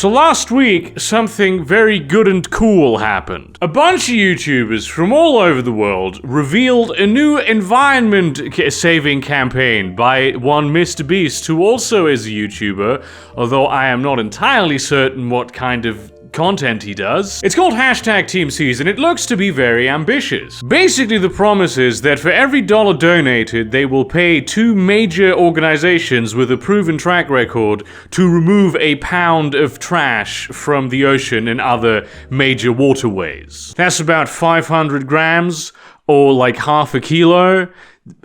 So last week, something very good and cool happened. A bunch of YouTubers from all over the world revealed a new environment-saving campaign by one Mr. Beast, who also is a YouTuber, although I am not entirely certain what kind of content he does. It's called #TeamSeas, and it looks to be very ambitious. Basically, the promise is that for every dollar donated, they will pay 2 major organizations with a proven track record to remove a pound of trash from the ocean and other major waterways. That's about 500 grams, or like half a kilo.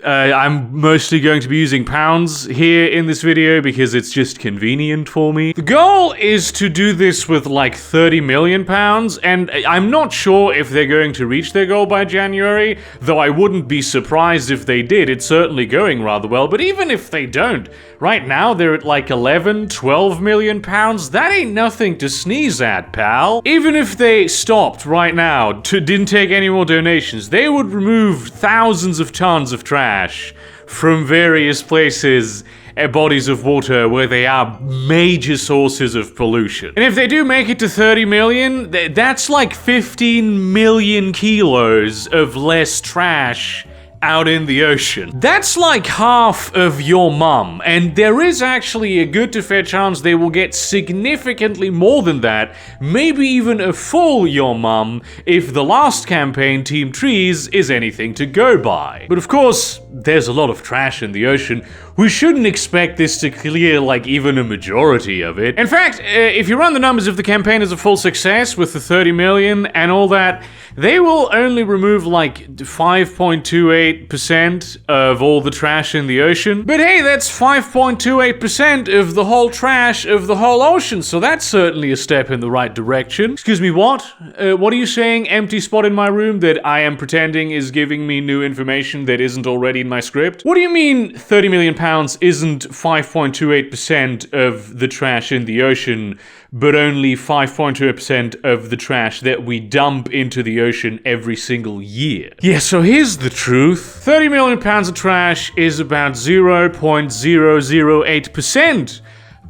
I'm mostly going to be using pounds here in this video because it's just convenient for me. The goal is to do this with like 30 million pounds, and I'm not sure if they're going to reach their goal by January, though I wouldn't be surprised if they did. It's certainly going rather well, but even if they don't, right now they're at like 11, 12 million pounds. That ain't nothing to sneeze at, pal. Even if they stopped right now, didn't take any more donations, they would remove thousands of tons of trash from various places, bodies of water where they are major sources of pollution. And if they do make it to 30 million, that's like 15 million kilos of less trash out in the ocean. That's like half of your mum, and there is actually a good to fair chance they will get significantly more than that, maybe even a full your mum, if the last campaign, Team Trees, is anything to go by. But of course, there's a lot of trash in the ocean. We shouldn't expect this to clear like even a majority of it. In fact, if you run the numbers, if the campaign is a full success with the 30 million and all that, they will only remove like 5.28% of all the trash in the ocean. But hey, that's 5.28% of the whole trash of the whole ocean, so that's certainly a step in the right direction. Excuse me, what? What are you saying, empty spot in my room, that I am pretending is giving me new information that isn't already in my script? What do you mean 30 million pounds isn't 5.28% of the trash in the ocean, but only 5.28% of the trash that we dump into the ocean every single year? Yeah, so here's the truth. 30 million pounds of trash is about 0.008%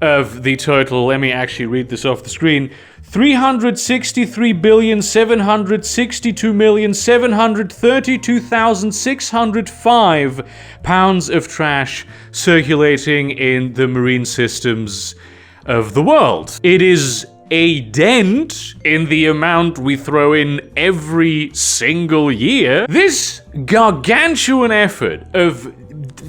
of the total. Let me actually read this off the screen. 363,762,732,605 pounds of trash circulating in the marine systems of the world. It is a dent in the amount we throw in every single year. This gargantuan effort of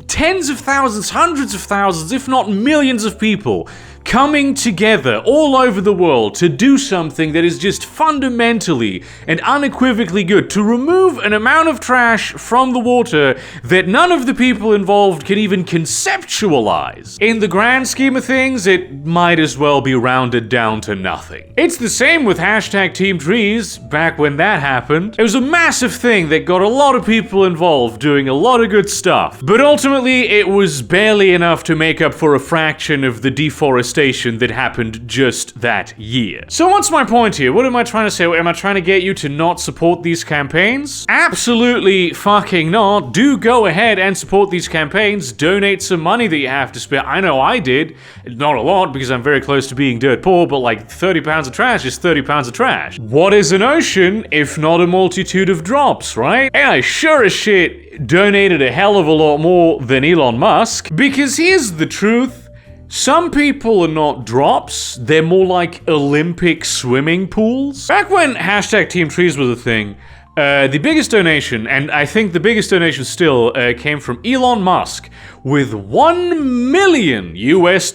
tens of thousands, hundreds of thousands, if not millions of people coming together all over the world to do something that is just fundamentally and unequivocally good, to remove an amount of trash from the water that none of the people involved can even conceptualize. In the grand scheme of things, it might as well be rounded down to nothing. It's the same with #TeamTrees, back when that happened. It was a massive thing that got a lot of people involved doing a lot of good stuff, but ultimately it was barely enough to make up for a fraction of the deforestation that happened just that year. So what's my point here? What am I trying to say? Am I trying to get you to not support these campaigns? Absolutely fucking not. Do go ahead and support these campaigns. Donate some money that you have to spare. I know I did. Not a lot, because I'm very close to being dirt poor, but like 30 pounds of trash is 30 pounds of trash. What is an ocean if not a multitude of drops, right? And I sure as shit donated a hell of a lot more than Elon Musk, because here's the truth. Some people are not drops, they're more like Olympic swimming pools. Back when #TeamTrees was a thing, the biggest donation, and I think the biggest donation still, came from Elon Musk with $1 million US.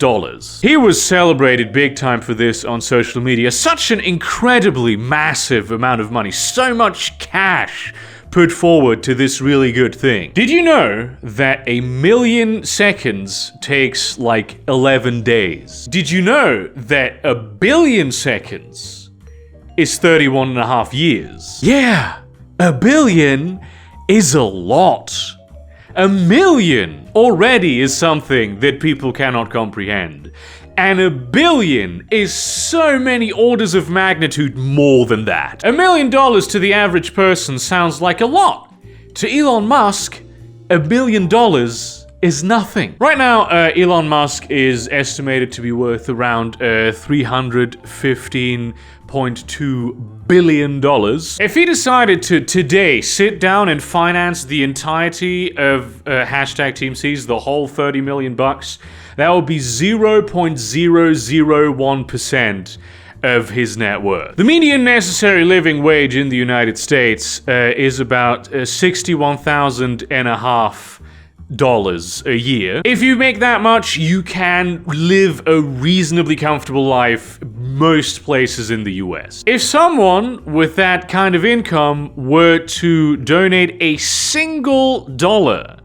He was celebrated big time for this on social media. Such an incredibly massive amount of money, so much cash put forward to this really good thing. Did you know that 1,000,000 seconds takes like 11 days? Did you know that 1 billion seconds is 31.5 years? Yeah, 1 billion is a lot. 1 million already is something that people cannot comprehend. And 1 billion is so many orders of magnitude more than that. $1 million to the average person sounds like a lot. To Elon Musk, $1 billion is nothing. Right now, Elon Musk is estimated to be worth around $315.2 billion. If he decided to today sit down and finance the entirety of hashtag Team Seas, the whole $30 million, that would be 0.001% of his net worth. The median necessary living wage in the United States is about $61,500 a year. If you make that much, you can live a reasonably comfortable life most places in the US. If someone with that kind of income were to donate a single dollar,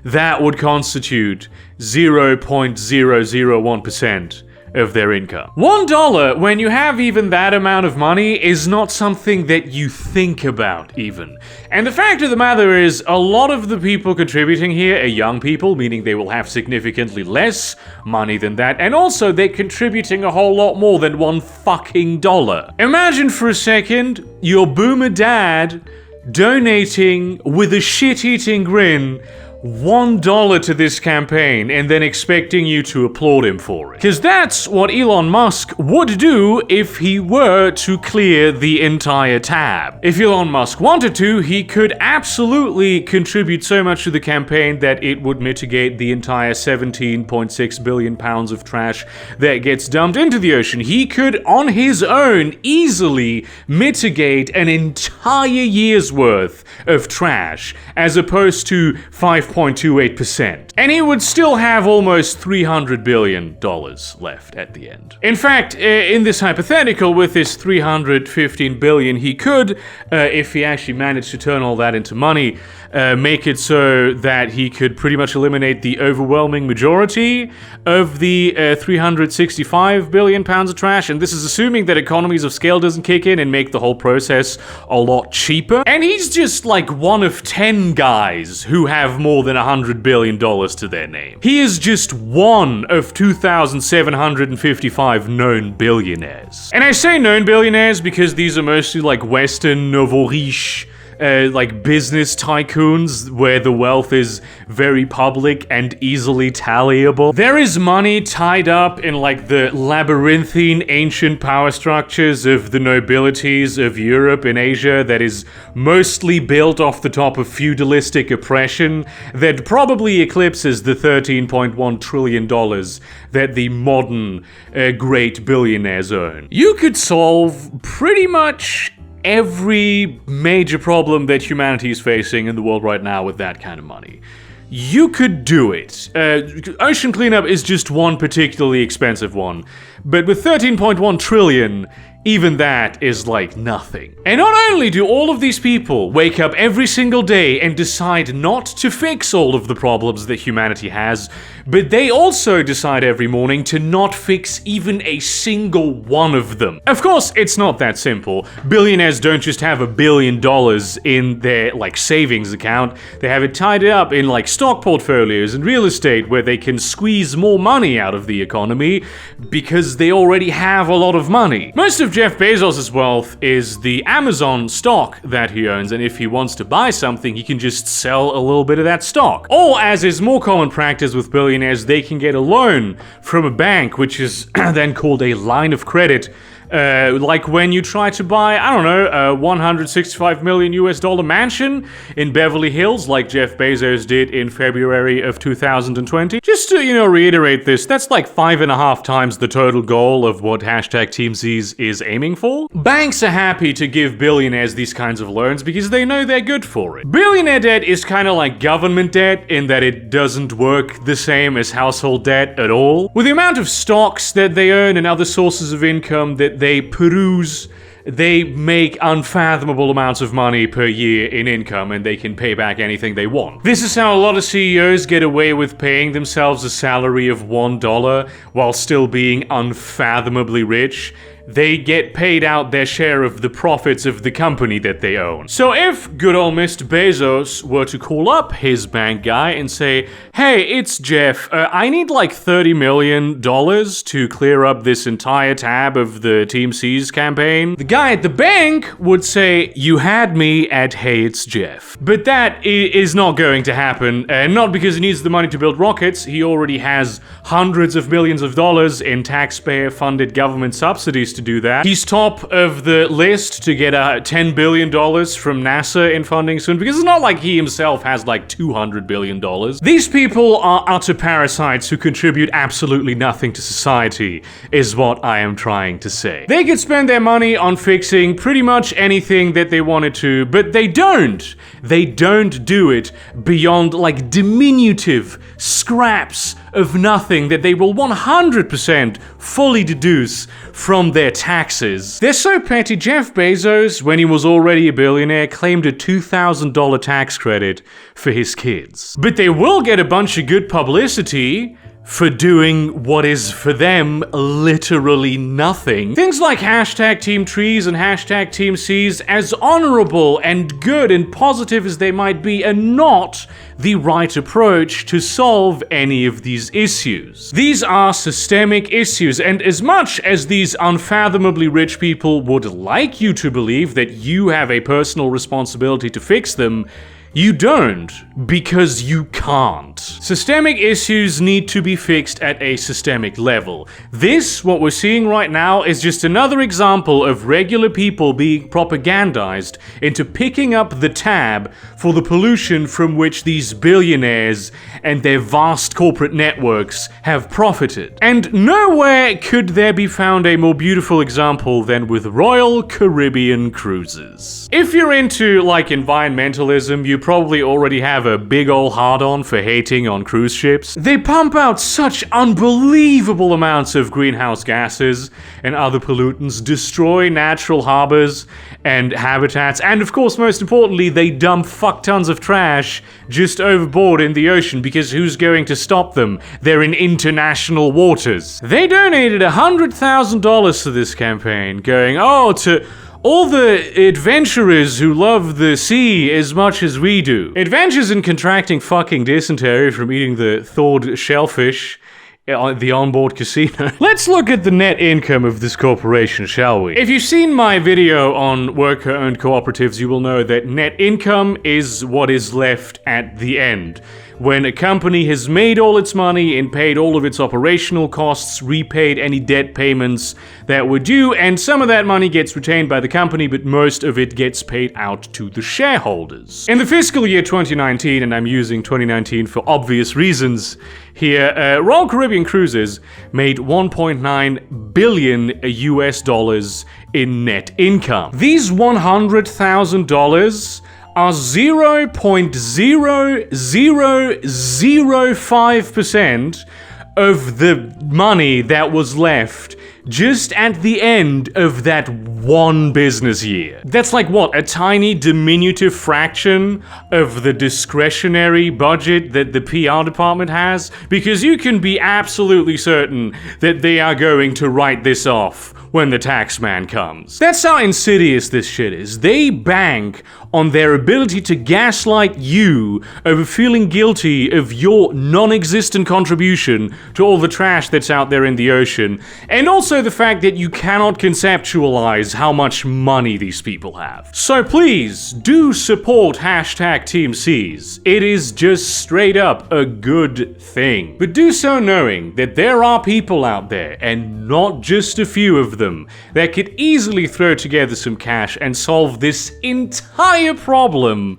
that would constitute 0.001% of their income. $1, when you have even that amount of money, is not something that you think about even. And the fact of the matter is, a lot of the people contributing here are young people, meaning they will have significantly less money than that, and also they're contributing a whole lot more than $1 fucking dollar. Imagine for a second your boomer dad donating with a shit-eating grin $1 to this campaign and then expecting you to applaud him for it. Because that's what Elon Musk would do if he were to clear the entire tab. If Elon Musk wanted to, he could absolutely contribute so much to the campaign that it would mitigate the entire 17.6 billion pounds of trash that gets dumped into the ocean. He could, on his own, easily mitigate an entire year's worth of trash, as opposed to 5.28%. And he would still have almost $300 billion left at the end. In fact, in this hypothetical, with his $315 billion, he could, if he actually managed to turn all that into money, make it so that he could pretty much eliminate the overwhelming majority of the 365 billion pounds of trash. And this is assuming that economies of scale doesn't kick in and make the whole process a lot cheaper. And he's just like one of 10 guys who have more than $100 billion to their name. He is just one of 2,755 known billionaires. And I say known billionaires because these are mostly like Western nouveau riche, like business tycoons where the wealth is very public and easily tallyable. There is money tied up in like the labyrinthine ancient power structures of the nobilities of Europe and Asia that is mostly built off the top of feudalistic oppression that probably eclipses the $13.1 trillion that the modern great billionaires own. You could solve pretty much every major problem that humanity is facing in the world right now with that kind of money. You could do it. Ocean cleanup is just one particularly expensive one, but with 13.1 trillion, even that is like nothing. And not only do all of these people wake up every single day and decide not to fix all of the problems that humanity has, but they also decide every morning to not fix even a single one of them. Of course, it's not that simple. Billionaires don't just have $1 billion in their like savings account. They have it tied up in like stock portfolios and real estate where they can squeeze more money out of the economy because they already have a lot of money. Most of Jeff Bezos' wealth is the Amazon stock that he owns, and if he wants to buy something, he can just sell a little bit of that stock. Or, as is more common practice with billionaires, they can get a loan from a bank, which is then called a line of credit. Like when you try to buy, I don't know, a $165 million mansion in Beverly Hills, like Jeff Bezos did in February of 2020. Just to, reiterate this, that's like 5.5 times the total goal of what hashtag Team Z's is aiming for. Banks are happy to give billionaires these kinds of loans because they know they're good for it. Billionaire debt is kind of like government debt in that it doesn't work the same as household debt at all. With the amount of stocks that they own and other sources of income that they peruse, they make unfathomable amounts of money per year in income, and they can pay back anything they want. This is how a lot of CEOs get away with paying themselves a salary of $1 while still being unfathomably rich. they get paid out their share of the profits of the company that they own. So if good old Mr. Bezos were to call up his bank guy and say, hey, it's Jeff, I need like $30 million to clear up this entire tab of the Team C's campaign, the guy at the bank would say, you had me at hey, it's Jeff. But that is not going to happen, and not because he needs the money to build rockets. He already has hundreds of millions of dollars in taxpayer-funded government subsidies to do that. He's top of the list to get $10 billion from NASA in funding soon, because it's not like he himself has like $200 billion. These people are utter parasites who contribute absolutely nothing to society, is what I am trying to say. They could spend their money on fixing pretty much anything that they wanted to, but they don't. They don't do it beyond like diminutive scraps of nothing that they will 100% fully deduce from their taxes. They're so petty, Jeff Bezos, when he was already a billionaire, claimed a $2,000 tax credit for his kids. But they will get a bunch of good publicity for doing what is, for them, literally nothing. Things like hashtag Team Trees and hashtag Team Seas, as honorable and good and positive as they might be, are not the right approach to solve any of these issues. These are systemic issues, and as much as these unfathomably rich people would like you to believe that you have a personal responsibility to fix them, you don't, because you can't. Systemic issues need to be fixed at a systemic level. This, what we're seeing right now, is just another example of regular people being propagandized into picking up the tab for the pollution from which these billionaires and their vast corporate networks have profited. And nowhere could there be found a more beautiful example than with Royal Caribbean Cruises. If you're into, like, environmentalism, you probably already have a big ol' hard-on for hating on cruise ships. They pump out such unbelievable amounts of greenhouse gases and other pollutants, destroy natural harbors and habitats, and of course, most importantly, they dump fuck tons of trash just overboard in the ocean, because who's going to stop them? They're in international waters. They donated $100,000 to this campaign, going, oh, to all the adventurers who love the sea as much as we do. Adventures in contracting fucking dysentery from eating the thawed shellfish at the onboard casino. Let's look at the net income of this corporation, shall we? If you've seen my video on worker-owned cooperatives, you will know that net income is what is left at the end. When a company has made all its money and paid all of its operational costs, repaid any debt payments that were due, and some of that money gets retained by the company, but most of it gets paid out to the shareholders. In the fiscal year 2019, and I'm using 2019 for obvious reasons here, Royal Caribbean Cruises made $1.9 billion US in net income. These $100,000 are 0.0005% of the money that was left just at the end of that one business year. That's like what, a tiny diminutive fraction of the discretionary budget that the PR department has? Because you can be absolutely certain that they are going to write this off when the tax man comes. That's how insidious this shit is. They bank on their ability to gaslight you over feeling guilty of your non-existent contribution to all the trash that's out there in the ocean, and also the fact that you cannot conceptualize how much money these people have. So please, do support hashtag Team Seas. It is just straight up a good thing. But do so knowing that there are people out there, and not just a few of them, that could easily throw together some cash and solve this entire problem.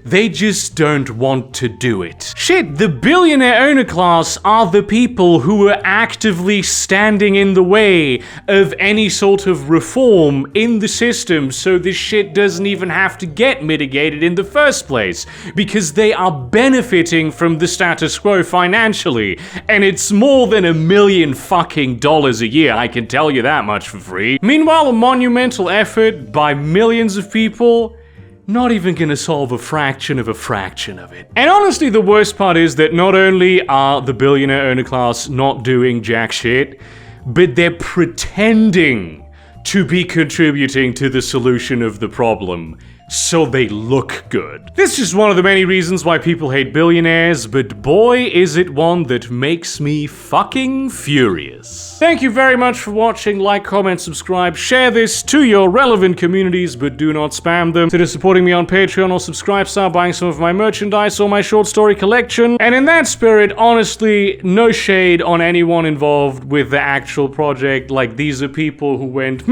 They just don't want to do it. Shit, the billionaire owner class are the people who are actively standing in the way of any sort of reform in the system, so this shit doesn't even have to get mitigated in the first place, because they are benefiting from the status quo financially, and it's more than $1 million fucking dollars a year, I can tell you that much for free. Meanwhile, a monumental effort by millions of people, not even gonna solve a fraction of it. And honestly, the worst part is that not only are the billionaire owner class not doing jack shit, but they're pretending to be contributing to the solution of the problem, so they look good. This is just one of the many reasons why people hate billionaires, but boy is it one that makes me fucking furious. Thank you very much for watching. Like, comment, subscribe, share this to your relevant communities, but do not spam them. Consider supporting me on Patreon or subscribe, start buying some of my merchandise or my short story collection. And in that spirit, honestly, no shade on anyone involved with the actual project. Like, these are people who went,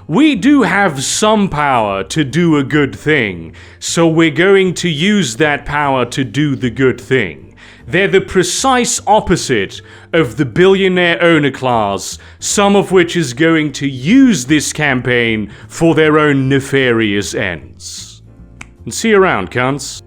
we do have some power to do a good thing, so we're going to use that power to do the good thing. They're the precise opposite of the billionaire owner class, some of which is going to use this campaign for their own nefarious ends. And see you around, cunts.